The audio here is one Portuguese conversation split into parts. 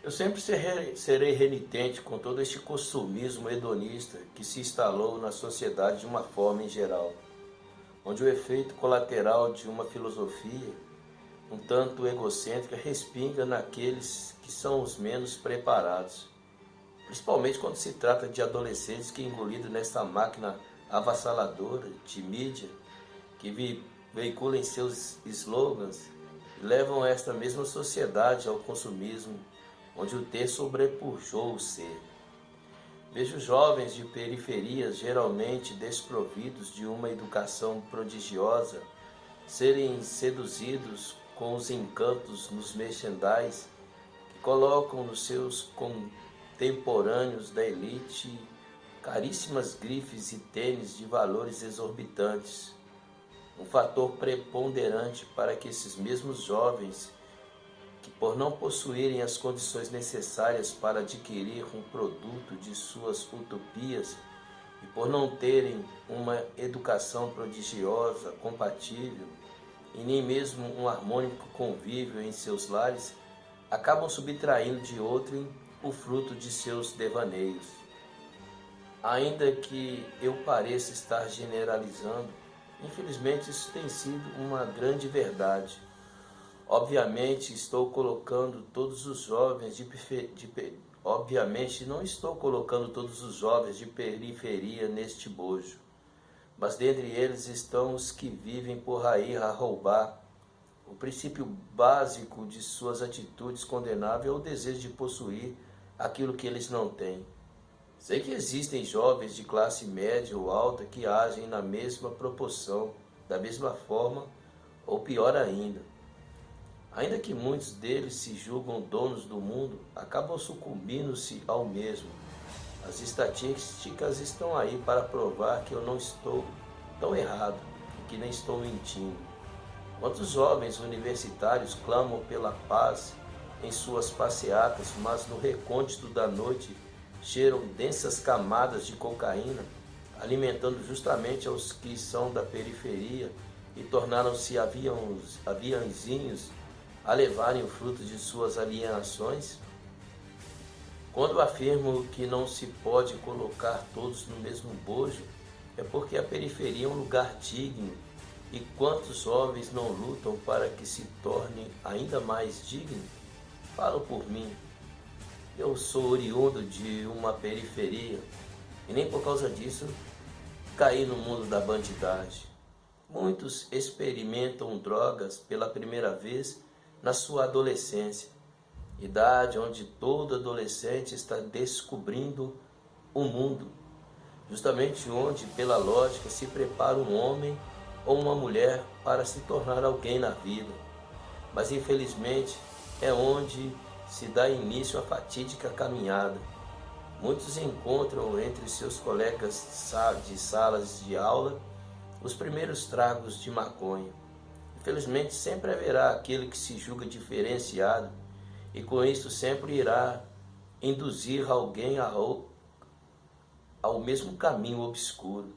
Eu sempre serei renitente com todo este consumismo hedonista que se instalou na sociedade de uma forma em geral, onde o efeito colateral de uma filosofia um tanto egocêntrica respinga naqueles que são os menos preparados, principalmente quando se trata de adolescentes que, engolidos nesta máquina avassaladora de mídia, que veiculam seus slogans e levam esta mesma sociedade ao consumismo, onde o ter sobrepujou o ser. Vejo jovens de periferias, geralmente desprovidos de uma educação prodigiosa, serem seduzidos com os encantos nos merchandise que colocam nos seus contemporâneos da elite caríssimas grifes e tênis de valores exorbitantes, um fator preponderante para que esses mesmos jovens, que por não possuírem as condições necessárias para adquirir um produto de suas utopias e por não terem uma educação prodigiosa, compatível, e nem mesmo um harmônico convívio em seus lares, acabam subtraindo de outrem o fruto de seus devaneios. Ainda que eu pareça estar generalizando, infelizmente isso tem sido uma grande verdade. Obviamente estou colocando todos os jovens obviamente não estou colocando todos os jovens de periferia neste bojo, mas dentre eles estão os que vivem por aí a roubar. O princípio básico de suas atitudes condenáveis é o desejo de possuir aquilo que eles não têm. Sei que existem jovens de classe média ou alta que agem na mesma proporção, da mesma forma ou pior ainda. Ainda que muitos deles se julgam donos do mundo, acabam sucumbindo-se ao mesmo. As estatísticas estão aí para provar que eu não estou tão errado e que nem estou mentindo. Quantos jovens universitários clamam pela paz em suas passeatas, mas no recôndito da noite cheiram densas camadas de cocaína, alimentando justamente aos que são da periferia e tornaram-se aviãozinhos a levarem o fruto de suas alienações? Quando afirmo que não se pode colocar todos no mesmo bojo, é porque a periferia é um lugar digno, e quantos jovens não lutam para que se torne ainda mais digno? Falo por mim. Eu sou oriundo de uma periferia, e nem por causa disso caí no mundo da bandidagem. Muitos experimentam drogas pela primeira vez na sua adolescência, idade onde todo adolescente está descobrindo o mundo, justamente onde, pela lógica, se prepara um homem ou uma mulher para se tornar alguém na vida. Mas infelizmente é onde se dá início à fatídica caminhada. Muitos encontram entre seus colegas de salas de aula os primeiros tragos de maconha. Infelizmente sempre haverá aquele que se julga diferenciado e com isso sempre irá induzir alguém ao mesmo caminho obscuro.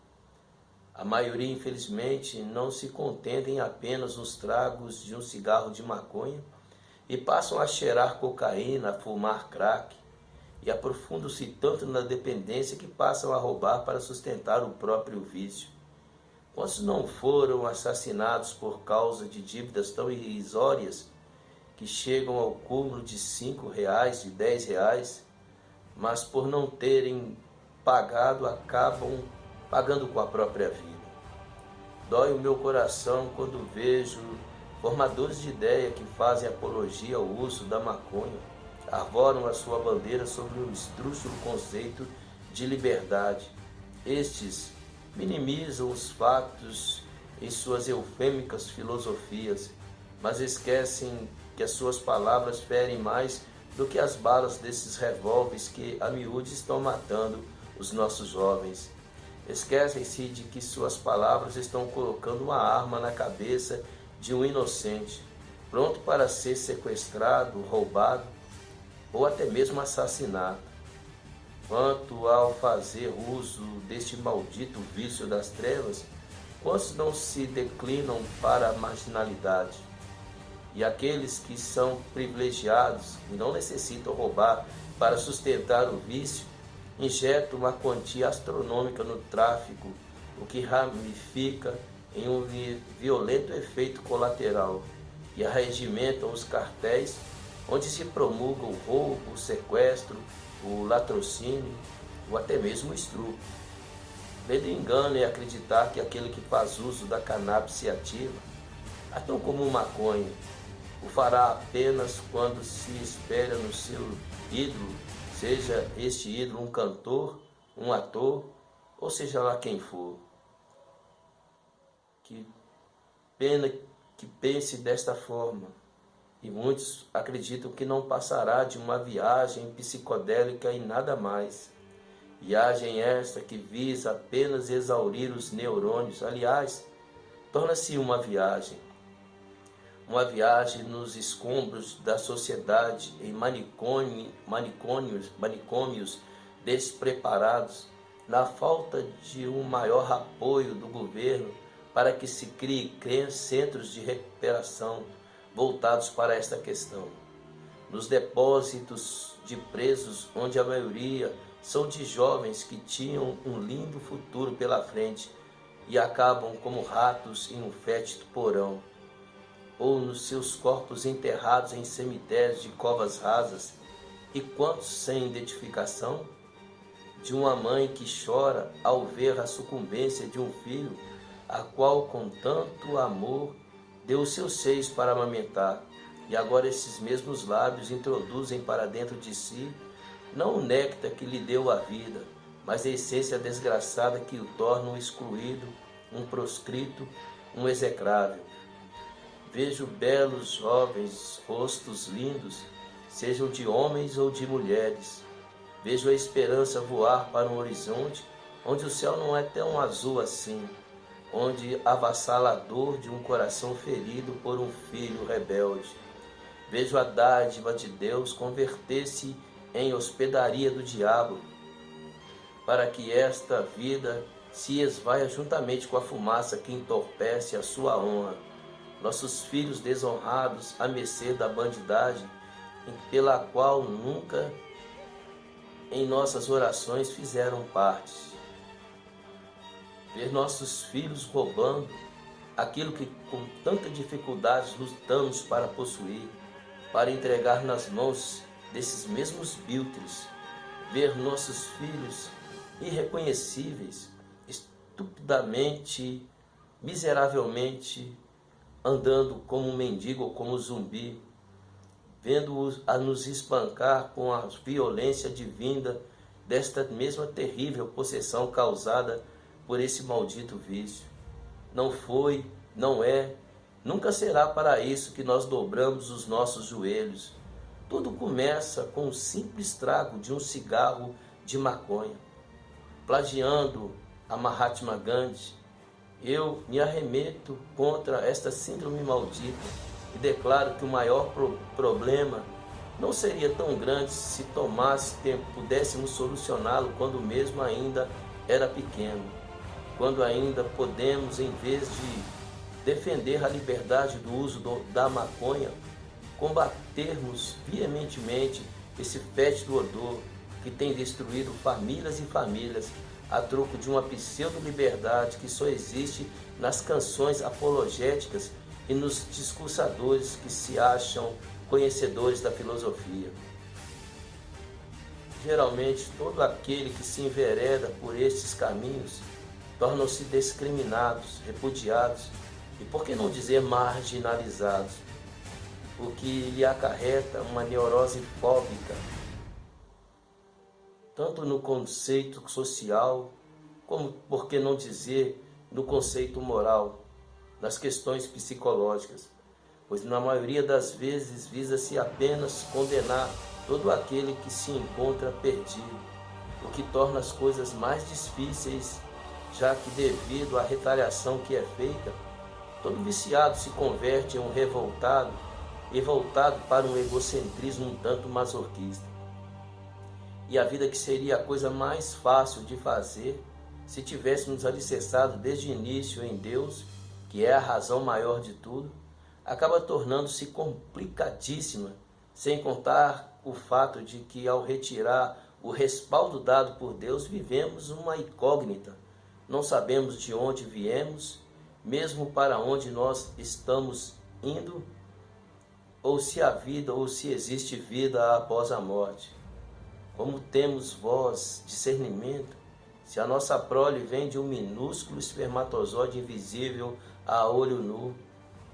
A maioria, infelizmente, não se contenta apenas nos tragos de um cigarro de maconha e passam a cheirar cocaína, a fumar crack, e aprofundam-se tanto na dependência que passam a roubar para sustentar o próprio vício. Quantos não foram assassinados por causa de dívidas tão irrisórias que chegam ao cúmulo de R$ 5, de R$ 10, mas por não terem pagado acabam pagando com a própria vida. Dói o meu coração quando vejo formadores de ideia que fazem apologia ao uso da maconha, arvoram a sua bandeira sobre o esdrúxulo conceito de liberdade. Estes minimizam os fatos em suas eufêmicas filosofias, mas esquecem que as suas palavras ferem mais do que as balas desses revólveres que a miúde estão matando os nossos jovens. Esquecem-se de que suas palavras estão colocando uma arma na cabeça de um inocente, pronto para ser sequestrado, roubado ou até mesmo assassinado. Quanto ao fazer uso deste maldito vício das trevas, quantos não se declinam para a marginalidade? e aqueles que são privilegiados e não necessitam roubar para sustentar o vício, injetam uma quantia astronômica no tráfico, o que ramifica em um violento efeito colateral, e arregimentam os cartéis, onde se promulga o roubo, o sequestro, o latrocínio ou até mesmo o estupro. Medo engano é acreditar que aquele que faz uso da cannabis ativa, tão como um maconha, o fará apenas quando se espelha no seu ídolo, seja este ídolo um cantor, um ator, ou seja lá quem for. Que pena que pense desta forma. E muitos acreditam que não passará de uma viagem psicodélica e nada mais. Viagem esta que visa apenas exaurir os neurônios. Aliás, torna-se uma viagem nos escombros da sociedade, em manicômios despreparados, na falta de um maior apoio do governo para que se criem centros de recuperação voltados para esta questão. Nos depósitos de presos, onde a maioria são de jovens que tinham um lindo futuro pela frente e acabam como ratos em um fétido porão, ou nos seus corpos enterrados em cemitérios de covas rasas, e quantos sem identificação? De uma mãe que chora ao ver a sucumbência de um filho, a qual com tanto amor deu os seus seios para amamentar, e agora esses mesmos lábios introduzem para dentro de si, não o néctar que lhe deu a vida, mas a essência desgraçada que o torna um excluído, um proscrito, um execrável. Vejo belos jovens, rostos lindos, sejam de homens ou de mulheres. Vejo a esperança voar para um horizonte, onde o céu não é tão azul assim, onde avassala a dor de um coração ferido por um filho rebelde. Vejo a dádiva de Deus converter-se em hospedaria do diabo, para que esta vida se esvaia juntamente com a fumaça que entorpece a sua honra. Nossos filhos desonrados à mercê da bandidagem, pela qual nunca em nossas orações fizeram parte. Ver nossos filhos roubando aquilo que com tanta dificuldade lutamos para possuir, para entregar nas mãos desses mesmos biltres. Ver nossos filhos irreconhecíveis, estupidamente, miseravelmente, andando como um mendigo ou como um zumbi, vendo-os a nos espancar com a violência divinda desta mesma terrível possessão causada por esse maldito vício. Não foi, não é, nunca será para isso que nós dobramos os nossos joelhos. Tudo começa com o simples trago de um cigarro de maconha. Plagiando a Mahatma Gandhi, eu me arremeto contra esta síndrome maldita e declaro que o maior problema não seria tão grande se tomasse tempo, pudéssemos solucioná-lo quando mesmo ainda era pequeno, quando ainda podemos, em vez de defender a liberdade do uso da maconha, combatermos veementemente esse fétido odor que tem destruído famílias e famílias a troco de uma pseudo-liberdade que só existe nas canções apologéticas e nos discursadores que se acham conhecedores da filosofia. Geralmente, todo aquele que se envereda por estes caminhos tornam-se discriminados, repudiados e, por que não dizer, marginalizados, o que lhe acarreta uma neurose fóbica, tanto no conceito social, como, por que não dizer, no conceito moral, nas questões psicológicas, pois na maioria das vezes visa-se apenas condenar todo aquele que se encontra perdido, o que torna as coisas mais difíceis, já que devido à retaliação que é feita, todo viciado se converte em um revoltado e voltado para um egocentrismo um tanto masoquista. E a vida que seria a coisa mais fácil de fazer se tivéssemos alicerçado desde o início em Deus, que é a razão maior de tudo, acaba tornando-se complicadíssima, sem contar o fato de que, ao retirar o respaldo dado por Deus, vivemos uma incógnita. Não sabemos de onde viemos, mesmo para onde nós estamos indo, ou se há vida ou se existe vida após a morte. Como temos voz, discernimento, se a nossa prole vem de um minúsculo espermatozoide invisível a olho nu,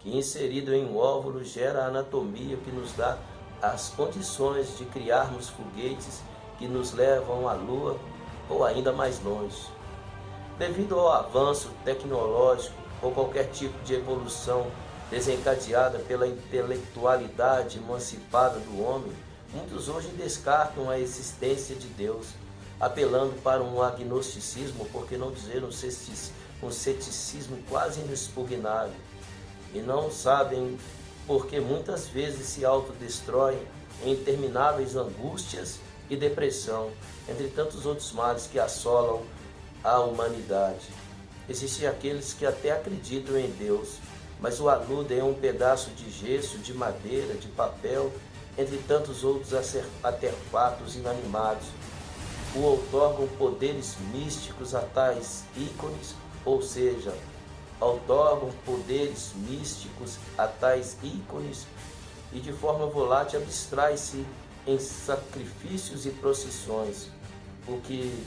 que inserido em um óvulo gera a anatomia que nos dá as condições de criarmos foguetes que nos levam à Lua ou ainda mais longe. Devido ao avanço tecnológico ou qualquer tipo de evolução desencadeada pela intelectualidade emancipada do homem, muitos hoje descartam a existência de Deus, apelando para um agnosticismo, por que não dizer um ceticismo quase inexpugnável, e não sabem porque muitas vezes se autodestroem em intermináveis angústias e depressão, entre tantos outros males que assolam a humanidade. Existem aqueles que até acreditam em Deus, mas o aludem a um pedaço de gesso, de madeira, de papel, entre tantos outros artefatos inanimados, o outorgam poderes místicos a tais ícones, ou seja, outorgam poderes místicos a tais ícones e de forma volátil abstrai-se em sacrifícios e procissões, o que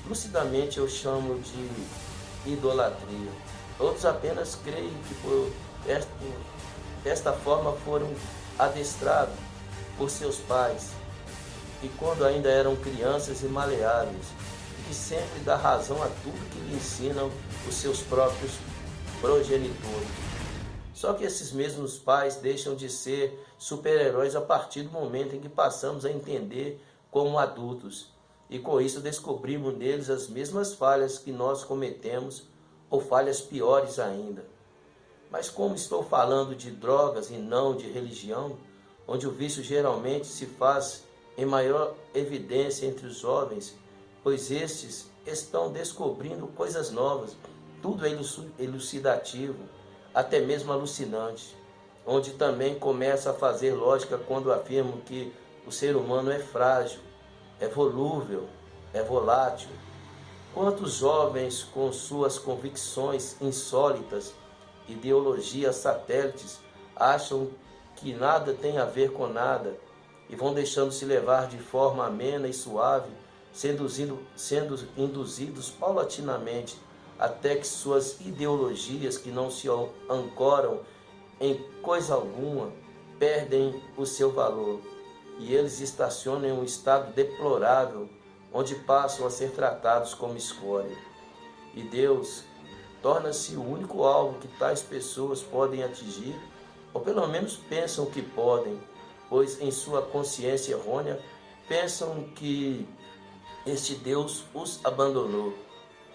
lucidamente eu chamo de idolatria. Outros apenas creem que por esta forma foram adestrados por seus pais, e quando ainda eram crianças e maleáveis, e que sempre dá razão a tudo que lhe ensinam os seus próprios progenitores. Só que esses mesmos pais deixam de ser super-heróis a partir do momento em que passamos a entender como adultos, e com isso descobrimos neles as mesmas falhas que nós cometemos, ou falhas piores ainda. Mas como estou falando de drogas e não de religião, onde o vício geralmente se faz em maior evidência entre os jovens, pois estes estão descobrindo coisas novas, tudo é elucidativo, até mesmo alucinante, onde também começa a fazer lógica quando afirmo que o ser humano é frágil, é volúvel, é volátil. Quantos jovens com suas convicções insólitas, ideologias satélites, acham que nada tem a ver com nada e vão deixando-se levar de forma amena e suave, sendo induzidos paulatinamente até que suas ideologias, que não se ancoram em coisa alguma, perdem o seu valor e eles estacionam em um estado deplorável, onde passam a ser tratados como escória. E Deus torna-se o único alvo que tais pessoas podem atingir, ou pelo menos pensam que podem, pois em sua consciência errônea pensam que este Deus os abandonou.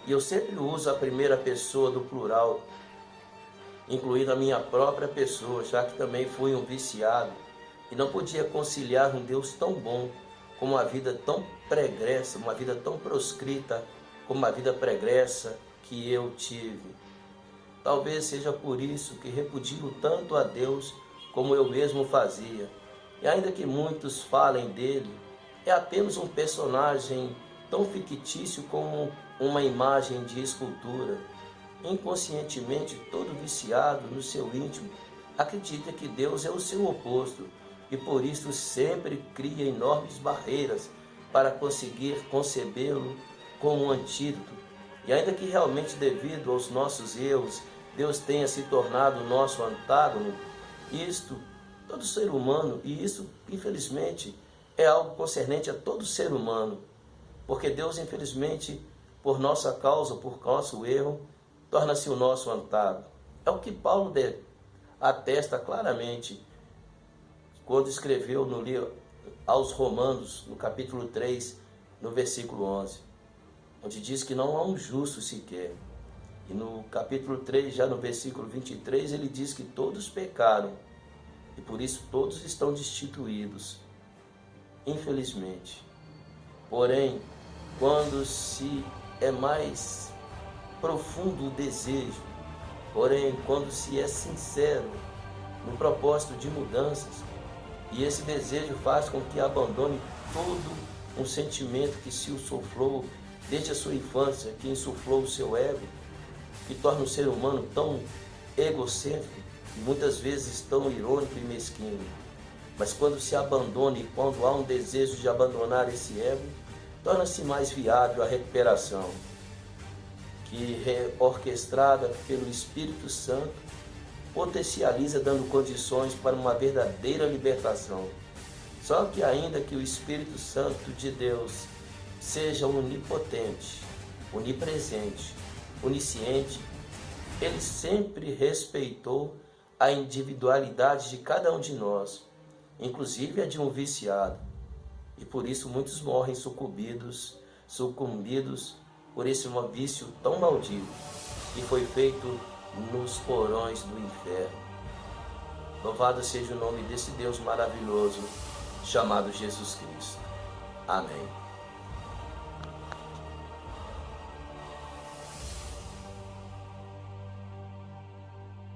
E eu sempre uso a primeira pessoa do plural, incluindo a minha própria pessoa, já que também fui um viciado e não podia conciliar um Deus tão bom com uma vida tão pregressa, uma vida tão proscrita como a vida pregressa que eu tive. Talvez seja por isso que repudio tanto a Deus como eu mesmo fazia. E ainda que muitos falem dele, é apenas um personagem tão fictício como uma imagem de escultura. Inconscientemente, todo viciado no seu íntimo acredita que Deus é o seu oposto e por isso sempre cria enormes barreiras para conseguir concebê-lo como um antídoto. E ainda que realmente devido aos nossos erros, Deus tenha se tornado o nosso antágono, todo ser humano, e isso infelizmente é algo concernente a todo ser humano, porque Deus infelizmente, por nossa causa, por nosso erro, torna-se o nosso antágono. É o que Paulo atesta claramente quando escreveu no livro aos Romanos, no capítulo 3, no versículo 11, onde diz que não há um justo sequer. E no capítulo 3, já no versículo 23, ele diz que todos pecaram e por isso todos estão destituídos, infelizmente. Porém, quando se é mais profundo o desejo, porém, quando se é sincero no propósito de mudanças, e esse desejo faz com que abandone todo um sentimento que se insuflou desde a sua infância, que insuflou o seu ego, que torna o ser humano tão egocêntrico e muitas vezes tão irônico e mesquinho. Mas quando se abandona e quando há um desejo de abandonar esse ego, torna-se mais viável a recuperação, que orquestrada pelo Espírito Santo, potencializa dando condições para uma verdadeira libertação. Só que ainda que o Espírito Santo de Deus seja onipotente, onipresente, onisciente, ele sempre respeitou a individualidade de cada um de nós, inclusive a de um viciado. E por isso muitos morrem sucumbidos por esse vício tão maldito que foi feito nos porões do inferno. Louvado seja o nome desse Deus maravilhoso chamado Jesus Cristo. Amém.